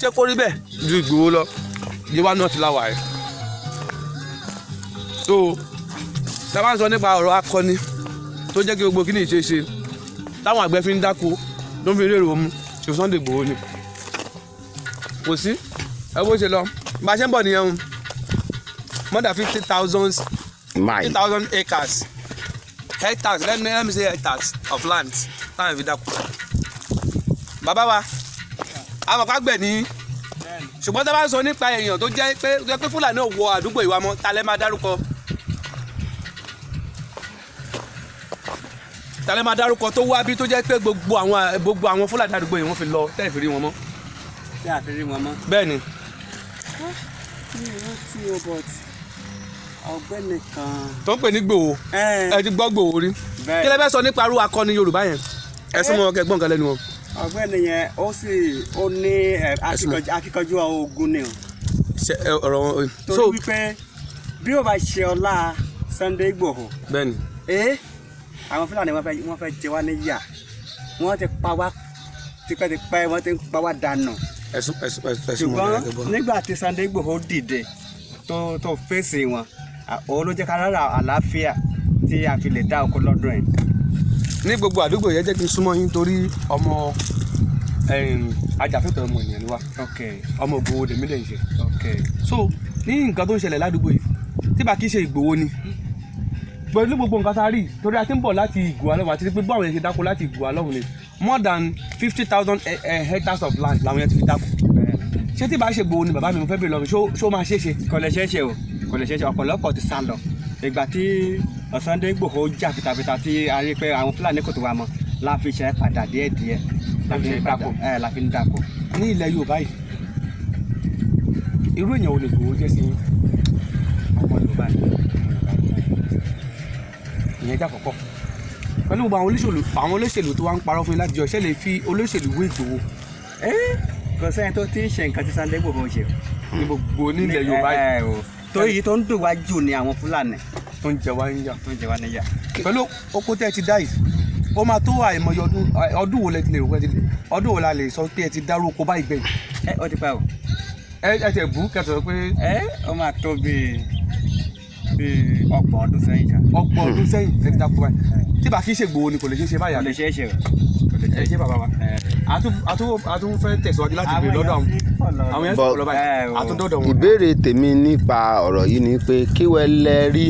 jẹ́ kó rí bẹ́ẹ̀ ju Ìgbòho lọ Yewa náà ti láwàá ẹ̀. So tá a bá ń sọ nípa ọ̀rọ̀ akọni tó jẹ́ kí gbogbo kíní ìṣeéṣe táwọn àgbẹ̀ fi ń dáko ló ń fi rérò mu ṣe Sunday Igboho ni kò sí ẹ bó ṣe lọ bá a ṣe ń bọ̀ nìyẹn o more than 50,000 acres hectares let me say hectares of land táwọn fi dáko bàbá wa àwọn kan gbẹ̀ ní ṣùgbọ́n tá a bá ń sọ nípa èèyàn tó jẹ́ pé Fúlàní ò wọ àdúgbò ìwà mọ́ ta lẹ́ máa dárúkọ tàlẹ́ máa dárúkọ tó wá bí tó jẹ́ pé gbogbo àwọn Fúlàní àdúgbò yìí wọ́n fi lọ tẹ́lẹ̀ fi rí wọn mọ́. tẹ́lẹ̀ fi rí wọn mọ́. bẹ́ẹ̀ ni. mi ò rántí o but ọ̀gbẹ́ni kan. tó ń pè ní Ìgbòho ẹ ti gbọ́ Ìgbòho rí. kí lẹ fẹ́ sọ nípa arú akọni Yorùbá yẹn ẹ sọ mọ kẹgbọ́n kan lẹ́nu wọn. ọ̀gbẹ́ni yẹn ó ní akíkanjú ogun ni o. ọ̀rọ̀ wọn. torí wípé bí ó bá ṣe ọlá Sunday Igboho. bẹ́ẹ̀ ni. àwọn Fúlàní wọ́n fẹ́ jẹ wá níyà wọ́n ti pa wá tipẹ́tipẹ́ wọ́n ti pa wá dànù. ṣùgbọ́n nígbà tí Sunday Igboho dìde tó fèsì wọn òun ló jẹ́ ká rárá àlàáfíà tí a fi lè dá oko lọ́dún ẹ̀. ní gbogbo àdúgbò yẹn jẹ́ kí n súnmọ́ yín torí ọmọ ajàfẹ́tọ̀ọ́ ọmọ ènìyàn ni wá ọmọ Ìgbòho lèmi lè ṣe. so ní nǹkan tó ń ṣẹlẹ̀ ládùúgbò yìí tí bá kí ṣe Ìgbòho ni pẹ̀lú gbogbo nǹkan tá a rí torí a ti ń bọ̀ láti Iguha lọ́wọ́ àti pé báwọn yẹn ṣe dáko láti Iguha lọ́wọ́ ni more than 50,000 hectares of land làwọn yẹn ti fi dáko. ṣé tí bá ṣe Ìgbòho ni bàbá mi mo fẹ́ bèrè lọ́wọ́ ṣó máa ṣe é ṣe. kò lè ṣeé ṣe o kò lè ṣeé ṣe ọ̀pọ̀lọpọ̀ ti sá lọ ìgbà tí Sunday Igboho jà fitafita tí a rí pé àwọn Fúlàní kò tó wa mọ́ la fi ṣe padà díẹ̀díẹ̀ la fi ń dáko. ní ilẹ̀ Yorùbá yìí irú èèyàn ò lè Ìgbòho jẹ́ sí ọmọ Yorùbá yìí ìyẹn jà kọ́kọ́ pẹ̀lú gbogbo àwọn olóṣèlú tó wá ń parọ́ fún yín láti jọ ṣẹ́ lè fi olóṣèlú wé Ìgbòho. kò sẹ́yìn tó ti ń ṣe nǹkan tí Sunday Igboho ṣe ní gbogbo nílẹ̀ Yorùbá yìí tó yìí tó ń dùn wá jù ní àwọn Fúlàní tó ń jẹ wá níyà. pẹ̀lú oko tẹ́ ẹ ti dá yìí ó máa tó àìmọye ọdún wo lẹ ti lè rò pé ọdún wo la lè sọ pé ẹ ti dárú oko báyìí gbẹ̀yìn. ó ti pẹ́ o. ẹ tẹ̀ bú kẹsàn-án pé. ó máa tó bíi 30 ọdún sẹ́yìn ṣá. 30 ọdún sẹ́yìn ẹ ti dáko báyìí tí bá kí ṣe Ìgbòho ni kò lè ṣe báyìí. kò lè ṣe é ṣe o. ẹ ṣe bàbá wa àtún fẹ́ tẹ̀síwájú láti béèrè lọ́dọ̀ àwọn yẹn sọ̀rọ̀ báyìí àtúndọ̀dọ̀ wọn. ìbéèrè tèmi nípa ọ̀rọ̀ yìí ni pé kí wẹ́ẹ́ lẹ rí